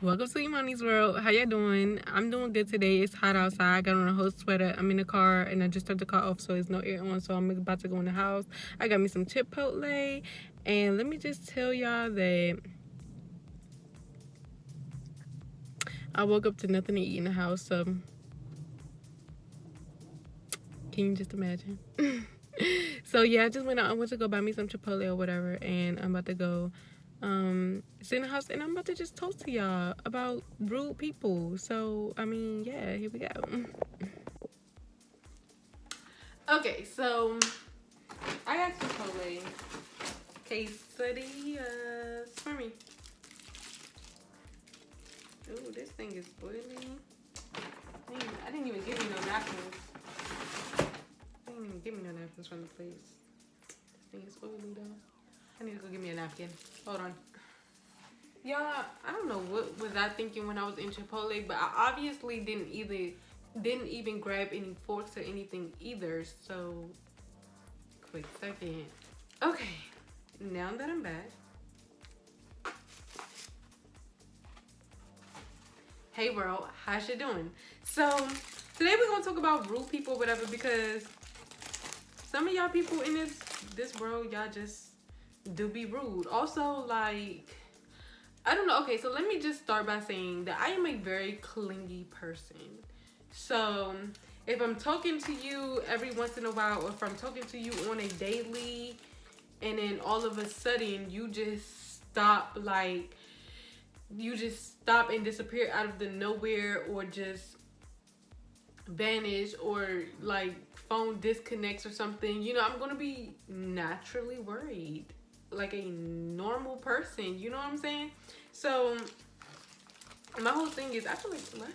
Welcome to Imani's World. How y'all doing? I'm doing good today. It's hot outside. I got on a whole sweater. I'm in the car and I just turned the car off so there's no air on. So I'm about to go in the house. I got me some Chipotle. And let me just tell y'all that I woke up to nothing to eat in the house. So can you just imagine? So yeah, I just went out. I went to go buy me some Chipotle or whatever. And I'm about to go sit in the house and I'm about to just talk to y'all about rude people. So I mean, yeah, here we go. Okay, so I got Chipotle quesadillas for me. Ooh, this thing is boiling. I didn't even give me no napkins. They didn't even give me no napkins from the place. This thing is boiling though. I need to go get me a napkin. Hold on. Y'all, I don't know what was I thinking when I was in Chipotle, but I obviously didn't even grab any forks or anything either. So, quick second. Okay, now that I'm back. Hey world, how's you doing? So, today we're gonna talk about rude people, whatever, because some of y'all people in this world, y'all just do be rude. Also, like, I don't know. Okay, so let me just start by saying that I am a very clingy person. So if I'm talking to you every once in a while, or if I'm talking to you on a daily, and then all of a sudden you just stop, like, you just stop and disappear out of the nowhere, or just vanish, or like phone disconnects or something, you know, I'm gonna be naturally worried, like a normal person, you know what I'm saying? So my whole thing is, I feel like, what?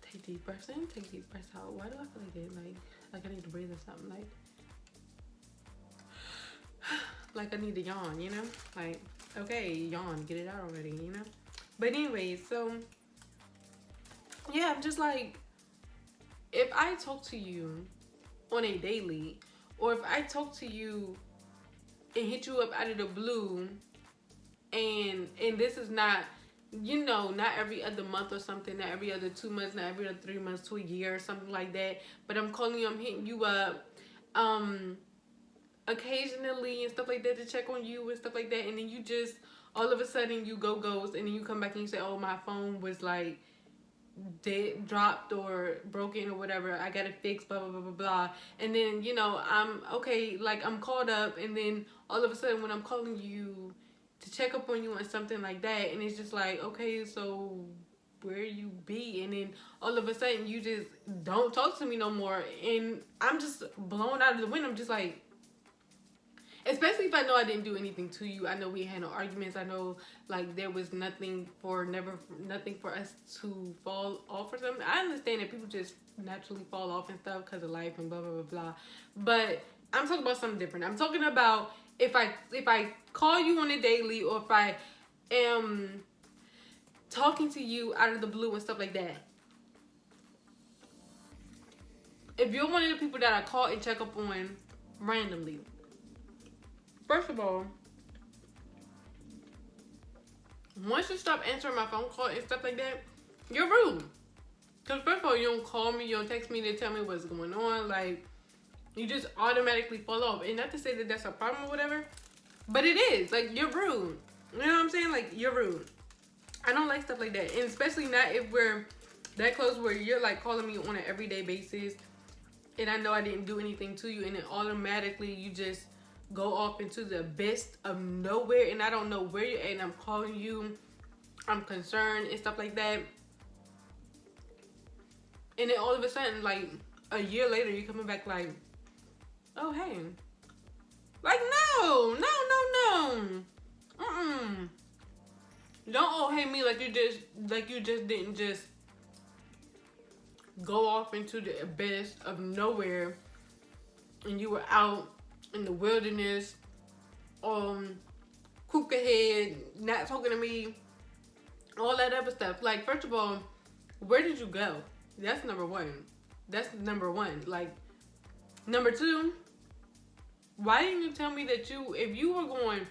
Take deep breaths in, take deep breaths out. Why do I feel like it? Like I need to breathe or something. Like I need to yawn, you know? Like, okay, yawn, get it out already, you know? But anyway, so yeah, I'm just like, if I talk to you on a daily, or if I talk to you and hit you up out of the blue, and this is not, you know, not every other month or something, not every other 2 months, not every other 3 months to a year or something like that, but I'm calling you, I'm hitting you up occasionally and stuff like that to check on you and stuff like that, and then you just all of a sudden you go ghost, and then you come back and you say, oh, my phone was like dead, dropped or broken or whatever, I got it fixed, blah blah blah blah blah. And then, you know, I'm okay, like I'm called up, and then all of a sudden when I'm calling you to check up on you and something like that, and it's just like, okay, so where you be? And then all of a sudden you just don't talk to me no more, and I'm just blown out of the wind. I'm just like, especially if I know I didn't do anything to you. I know we had no arguments. I know, like, there was nothing for us to fall off or something. I understand that people just naturally fall off and stuff because of life and blah blah blah blah. But I'm talking about something different. I'm talking about if I call you on a daily, or if I am talking to you out of the blue and stuff like that. If you're one of the people that I call and check up on randomly, first of all, once you stop answering my phone call and stuff like that, you're rude. Because first of all, you don't call me, you don't text me to tell me what's going on. Like, you just automatically fall off. And not to say that that's a problem or whatever, but it is. Like, you're rude. You know what I'm saying? Like, you're rude. I don't like stuff like that. And especially not if we're that close where you're like calling me on an everyday basis, and I know I didn't do anything to you, and then automatically you just go off into the abyss of nowhere, and I don't know where you're at, and I'm calling you, I'm concerned and stuff like that, and then all of a sudden, like a year later, you're coming back like, oh hey, like no, don't oh hey me like you just didn't just go off into the abyss of nowhere, and you were out in the wilderness, cook ahead, not talking to me, all that other stuff. Like, first of all, where did you go? That's number one. Like, number two, why didn't you tell me that if you were going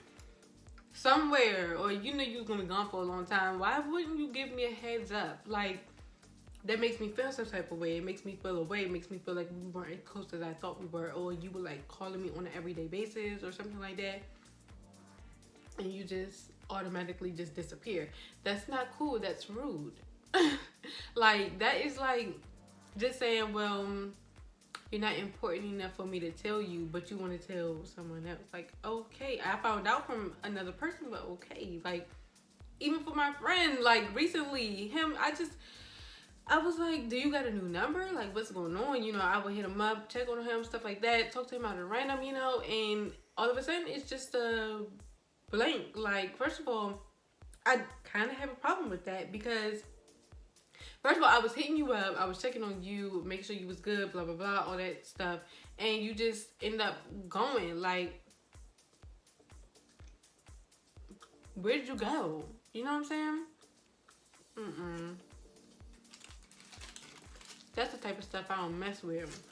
somewhere, or you know you was gonna be gone for a long time, why wouldn't you give me a heads up? Like, that makes me feel some type of way. It makes me feel away. It makes me feel like we weren't as close as I thought we were, or you were like calling me on an everyday basis or something like that, and you just automatically just disappear. That's not cool. That's rude. Like, that is like just saying, well, you're not important enough for me to tell you, but you want to tell someone else. Like, okay, I found out from another person, but okay. Like, even for my friend, like recently, I was like, do you got a new number? Like, what's going on? You know, I would hit him up, check on him, stuff like that, talk to him out of random, you know, and all of a sudden it's just a blank. Like, first of all, I kind of have a problem with that because, first of all, I was hitting you up, I was checking on you, making sure you was good, blah, blah, blah, all that stuff, and you just end up going. Like, where did you go? You know what I'm saying? That's the type of stuff I don't mess with.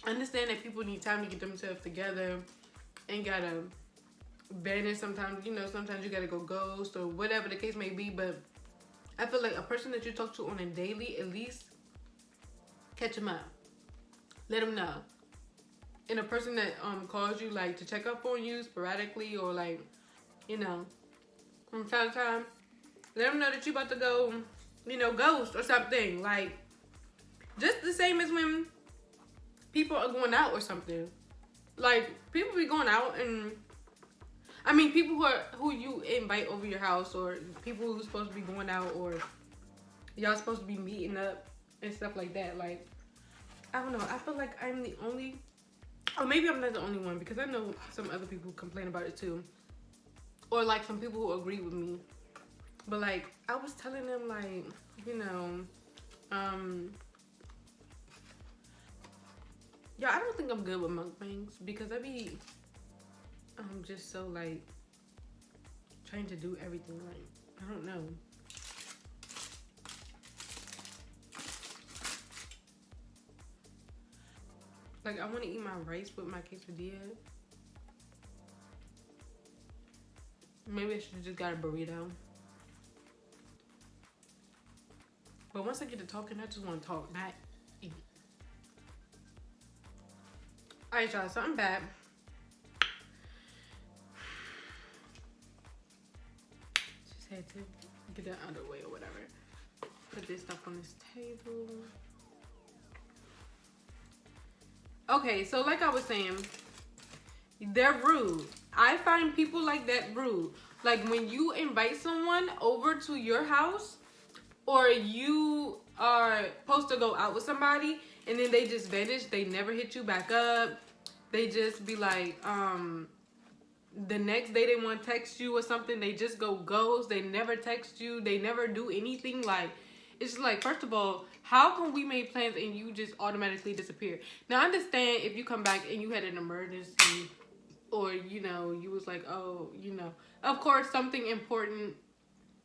I understand that people need time to get themselves together and gotta vanish sometimes. You know, sometimes you gotta go ghost or whatever the case may be. But I feel like a person that you talk to on a daily, at least catch them up. Let them know. And a person that calls you like to check up on you sporadically or like, you know, from time to time, let them know that you about to go, you know, ghost or something. Like, just the same as when people are going out or something. Like, people be going out, and I mean, people who you invite over your house, or people who's supposed to be going out, or y'all supposed to be meeting up and stuff like that. Like, I don't know. I feel like I'm the only, or maybe I'm not the only one, because I know some other people complain about it too, or like some people who agree with me. But like, I was telling them, like, you know, yeah, I don't think I'm good with mukbangs because I'm just so like trying to do everything. Like, I don't know. Like, I want to eat my rice with my quesadilla. Maybe I should have just got a burrito. But once I get to talking, I just want to talk, not eat. Alright, y'all, so I'm back. Just had to get that out of the way or whatever. Put this stuff on this table. Okay, so like I was saying, they're rude. I find people like that rude. Like, when you invite someone over to your house, or you are supposed to go out with somebody and then they just vanish, they never hit you back up. They just be like, the next day they want to text you or something, they just go ghost. They never text you. They never do anything. Like, it's just like, first of all, how can we make plans and you just automatically disappear? Now, I understand if you come back and you had an emergency, or, you know, you was like, oh, you know, of course, something important.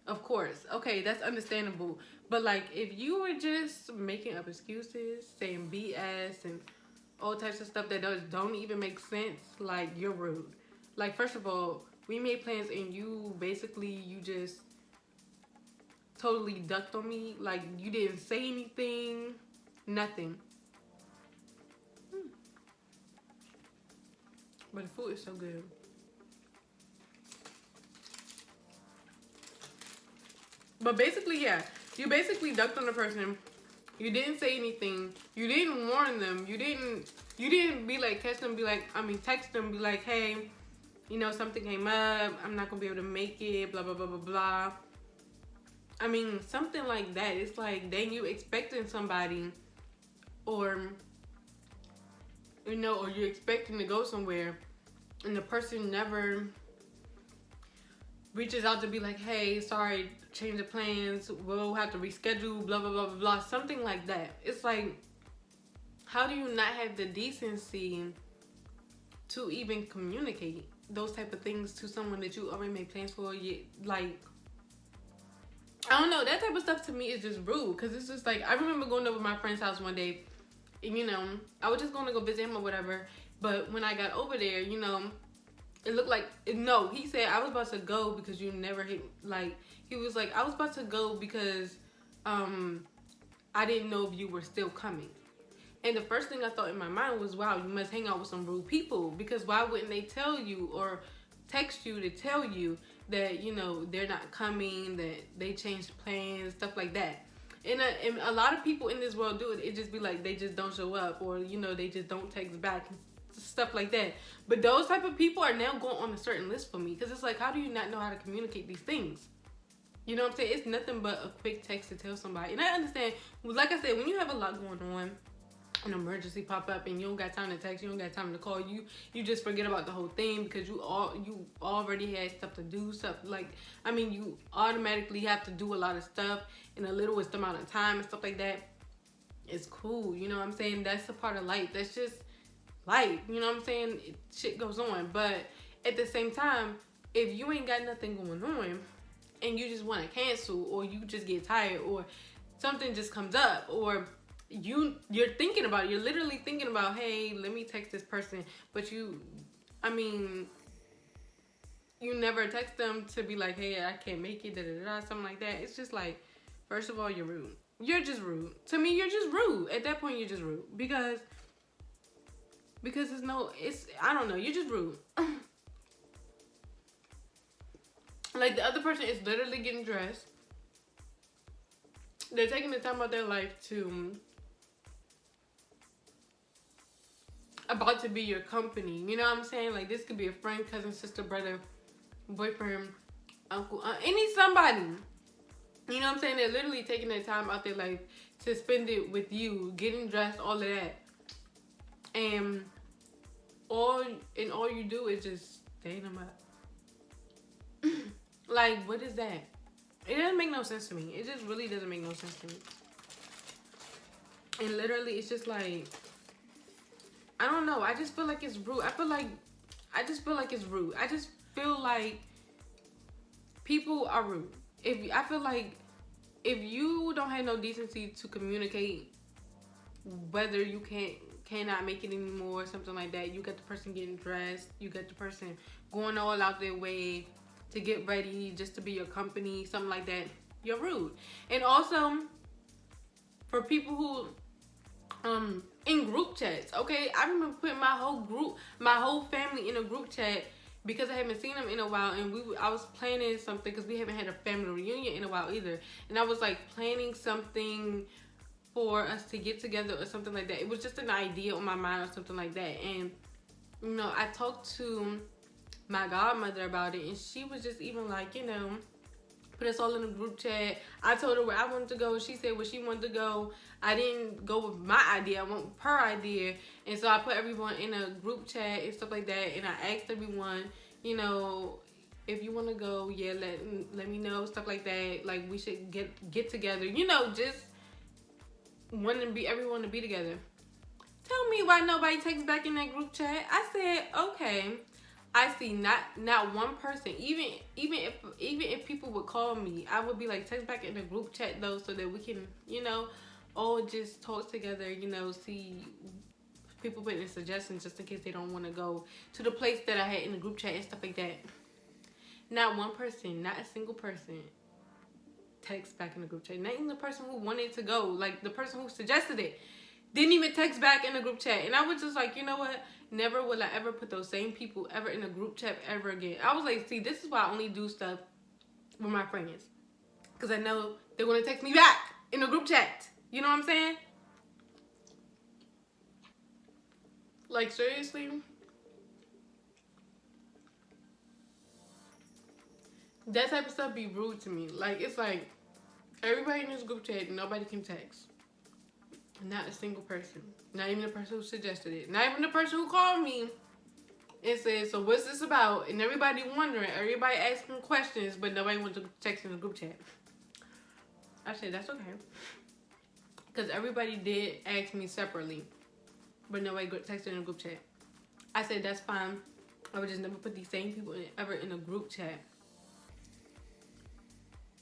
Of course. Okay, that's understandable. But like, if you were just making up excuses, saying BS and all types of stuff that don't even make sense, like, you're rude. Like, first of all, we made plans and you just totally ducked on me. Like, you didn't say anything, nothing. But the food is so good. But basically, yeah, you basically ducked on the person. You didn't say anything. You didn't warn them. You didn't be like, text them, text them, be like, hey, you know, something came up. I'm not gonna be able to make it, blah, blah, blah, blah, blah. I mean, something like that. It's like, then you expecting somebody, or, you know, or you're expecting to go somewhere, and the person never reaches out to be like, hey, sorry, change the plans, we'll have to reschedule, blah, blah, blah, blah, blah, something like that. It's like, how do you not have the decency to even communicate those type of things to someone that you already made plans for? Like, I don't know, that type of stuff to me is just rude, because it's just like, I remember going over my friend's house one day, and, you know, I was just going to go visit him or whatever, but when I got over there, you know, It looked like, no, he said, I was about to go because you never hit, like, he was like, I was about to go because I didn't know if you were still coming. And the first thing I thought in my mind was, wow, you must hang out with some rude people, because why wouldn't they tell you or text you to tell you that, you know, they're not coming, that they changed plans, stuff like that. And a lot of people in this world do it. It just be like they just don't show up, or, you know, they just don't text back, stuff like that. But those type of people are now going on a certain list for me, because it's like, how do you not know how to communicate these things? You know what I'm saying? It's nothing but a quick text to tell somebody. And I understand, like I said, when you have a lot going on, an emergency pop up and you don't got time to text, you don't got time to call, you just forget about the whole thing because you already had stuff to do, stuff like, I mean, you automatically have to do a lot of stuff in the littlest amount of time and stuff like that. It's cool, you know what I'm saying? That's a part of life. That's just life, you know what I'm saying? Shit goes on. But at the same time, if you ain't got nothing going on and you just want to cancel, or you just get tired, or something just comes up, or you're thinking about it. You're literally thinking about, hey, let me text this person, but you never text them to be like, hey, I can't make it, something like that. It's just like, first of all, you're rude. You're just rude. To me, you're just rude. At that point, you're just rude, because I don't know, you're just rude. Like, the other person is literally getting dressed. They're taking the time out of their life to about to be your company. You know what I'm saying? Like, this could be a friend, cousin, sister, brother, boyfriend, uncle, any somebody. You know what I'm saying? They're literally taking their time out their life to spend it with you, getting dressed, all of that. And all you do is just stay them up. Like, what is that? It doesn't make no sense to me. It just really doesn't make no sense to me. And literally, it's just like, I don't know. I just feel like it's rude. I just feel like it's rude. I just feel like people are rude. I feel like if you don't have no decency to communicate whether you cannot make it anymore, something like that, you got the person getting dressed, you got the person going all out their way to get ready just to be your company, something like that, you're rude. And also, for people who in group chats, okay, I remember putting my whole family in a group chat because I haven't seen them in a while, and I was planning something because we haven't had a family reunion in a while either, and I was like planning something for us to get together or something like that. It was just an idea on my mind or something like that. And, you know, I talked to my godmother about it, and she was just even like, you know, put us all in a group chat. I told her where I wanted to go. She said where she wanted to go. I didn't go with my idea. I went with her idea. And so I put everyone in a group chat and stuff like that. And I asked everyone, you know, if you want to go, yeah, let me know, stuff like that. Like, we should get together. You know, just wanting everyone to be together. Tell me why nobody texts back in that group chat. I said, okay. I see not one person. Even if people would call me, I would be like, text back in the group chat though, so that we can, you know, all just talk together. You know, see people putting in suggestions just in case they don't want to go to the place that I had in the group chat and stuff like that. Not one person, not a single person text back in the group chat. Not even the person who wanted to go, like the person who suggested it, didn't even text back in the group chat. And I was just like, you know what? Never will I ever put those same people ever in a group chat ever again. I was like, see, this is why I only do stuff with my friends, because I know they're going to text me back in a group chat. You know what I'm saying? Like, seriously? That type of stuff be rude to me. Like, it's like, everybody in this group chat, nobody can text. Not a single person. Not even the person who suggested it. Not even the person who called me and said, so what's this about? And everybody wondering. Everybody asking questions, but nobody wants to text in the group chat. I said, that's okay. Because everybody did ask me separately, but nobody texted in the group chat. I said, that's fine. I would just never put these same people ever in a group chat.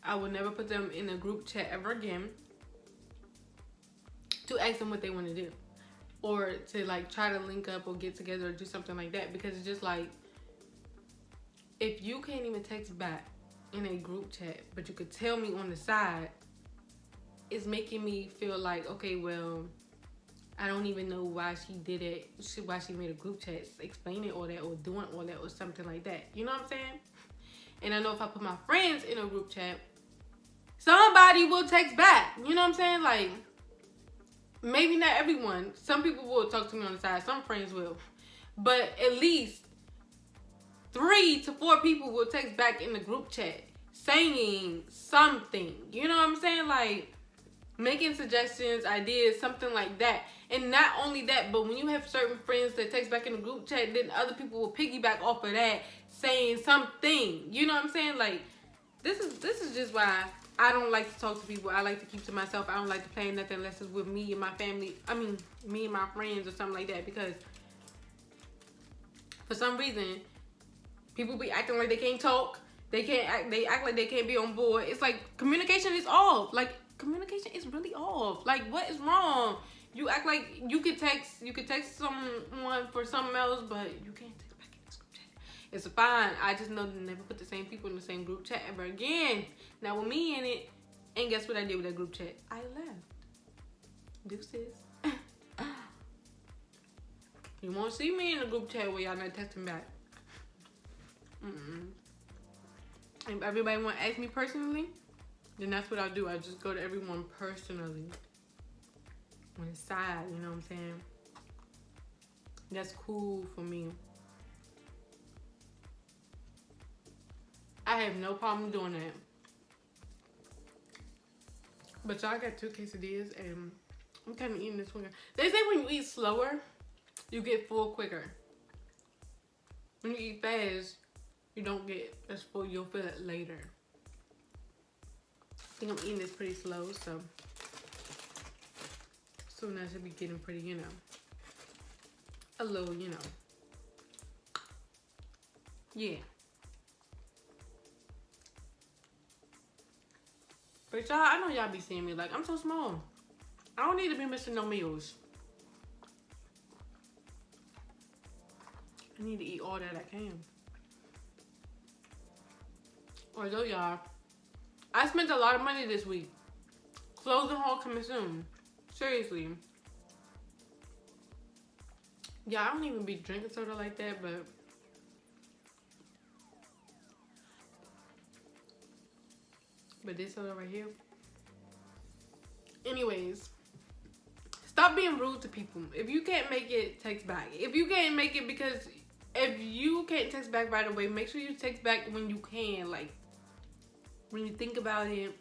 I would never put them in a group chat ever again to ask them what they want to do, or to like try to link up or get together or do something like that, because it's just like, if you can't even text back in a group chat, but you could tell me on the side, it's making me feel like, okay, well, I don't even know why she did it, why she made a group chat explaining all that or doing all that or something like that. You know what I'm saying? And I know if I put my friends in a group chat, somebody will text back. You know what I'm saying? Like, maybe not everyone. Some people will talk to me on the side. Some friends will. But at least 3 to 4 people will text back in the group chat saying something. You know what I'm saying? Like, making suggestions, ideas, something like that. And not only that, but when you have certain friends that text back in the group chat, then other people will piggyback off of that saying something. You know what I'm saying? Like, this is just why I don't like to talk to people. I like to keep to myself. I don't like to play nothing unless it's with me and my family. I mean, me and my friends or something like that. Because for some reason, people be acting like they can't talk. They act like they can't be on board. It's like communication is off. Like, communication is really off. Like, what is wrong? You act like you could text someone for something else, but you can't text back in this group chat. It's fine. I just know to never put the same people in the same group chat ever again. Now with me in it, and guess what I did with that group chat? I left. Deuces. You won't see me in the group chat where y'all not texting back. If everybody want to ask me personally, then that's what I'll do. I just go to everyone personally. On the side, you know what I'm saying? That's cool for me. I have no problem doing that. But y'all got 2 quesadillas and I'm kind of eating this one. They say when you eat slower, you get full quicker. When you eat fast, you don't get as full. You'll feel it later. I think I'm eating this pretty slow, so soon I should be getting pretty, you know, a little, you know, yeah. But y'all, I know y'all be seeing me like, I'm so small. I don't need to be missing no meals. I need to eat all that I can. Although, y'all, I spent a lot of money this week. Clothing haul coming soon. Seriously. Yeah, I don't even be drinking soda like that, but this soda right here. Anyways, stop being rude to people. If you can't make it, text back. If you can't make it, because if you can't text back right away, make sure you text back when you can. Like, when you think about it,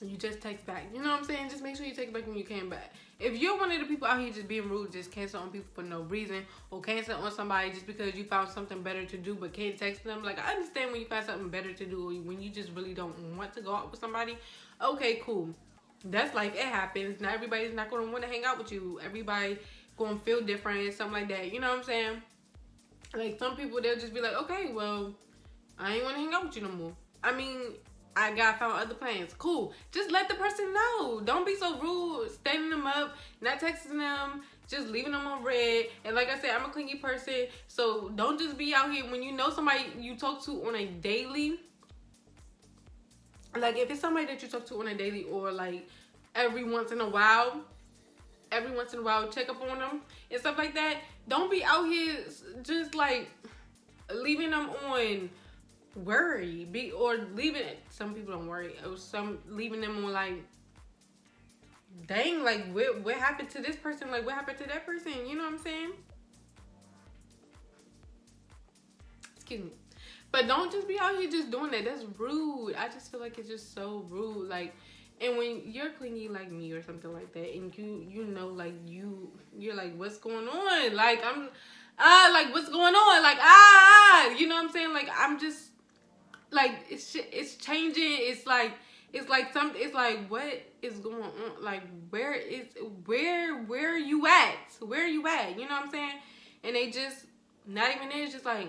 you just text back. You know what I'm saying? Just make sure you text back when you can back. If you're one of the people out here just being rude, just cancel on people for no reason, or cancel on somebody just because you found something better to do but can't text them. Like, I understand when you find something better to do, or when you just really don't want to go out with somebody. Okay, cool. That's life. It happens. Not everybody's not going to want to hang out with you. Everybody going to feel different, something like that. You know what I'm saying? Like, some people, they'll just be like, okay, well, I ain't want to hang out with you no more. I mean, I found other plans. Cool. Just let the person know. Don't be so rude, standing them up, not texting them, just leaving them on red. And like I said, I'm a clingy person, so don't just be out here when you know somebody you talk to on a daily. Like, if it's somebody that you talk to on a daily, or like every once in a while, check up on them and stuff like that. Don't be out here just like leaving them on worry, or leaving it. Some people don't worry, or some leaving them on like, dang, like what happened to this person? Like, what happened to that person? You know what I'm saying? Excuse me. But don't just be out here just doing that. That's rude. I just feel like it's just so rude. Like, and when you're clingy like me or something like that, and you know, like you're like, what's going on? Like, I'm like, what's going on? Like, you know what I'm saying? Like, I'm just like, it's changing. It's like what is going on? Like, where are you at? Where are you at? You know what I'm saying? And they just not even there. It's just like,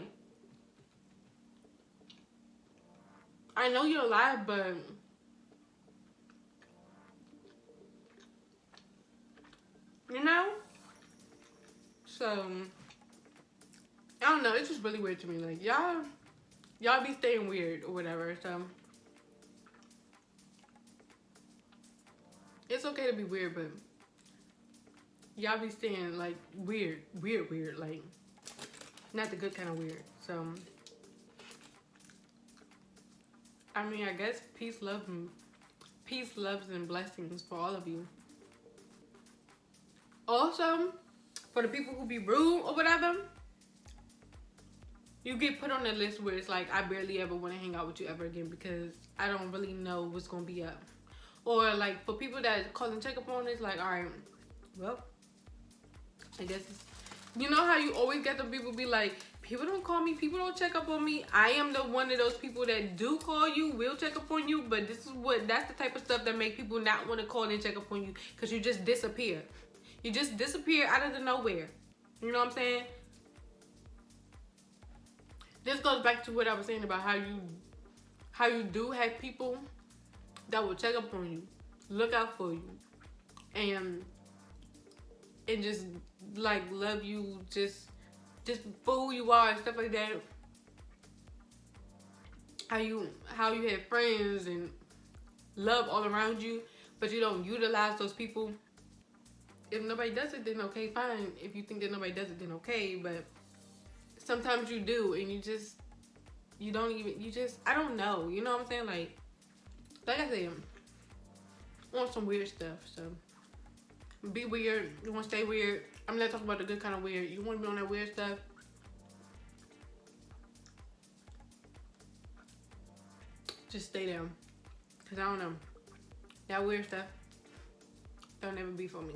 I know you're alive, but you know? So, I don't know. It's just really weird to me. Like, y'all y'all be staying weird or whatever. So it's okay to be weird, but y'all be staying like weird, like not the good kind of weird. So I mean, I guess peace, love, and blessings for all of you. Also, for the people who be rude or whatever, you get put on that list where it's like, I barely ever want to hang out with you ever again because I don't really know what's going to be up. Or like for people that call and check up on, it's like, all right, well, I guess it's, you know how you always get the people be like, people don't call me, people don't check up on me. I am the one of those people that do call you, will check up on you, but that's the type of stuff that make people not want to call and check up on you because you just disappear. You just disappear out of the nowhere. You know what I'm saying? This goes back to what I was saying about how you do have people that will check up on you, look out for you, and just like love you, just for who you are and stuff like that. How you have friends and love all around you, but you don't utilize those people. If nobody does it, then okay, fine. If you think that nobody does it, then okay. But sometimes you do, and you I don't know. You know what I'm saying? Like I said, I want some weird stuff. So be weird. You want to stay weird. I'm not talking about the good kind of weird. You want to be on that weird stuff. Just stay there. Because I don't know. That weird stuff don't ever be for me.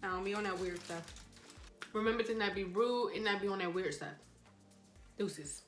I don't be on that weird stuff. Remember to not be rude and not be on that weird stuff. Deuces.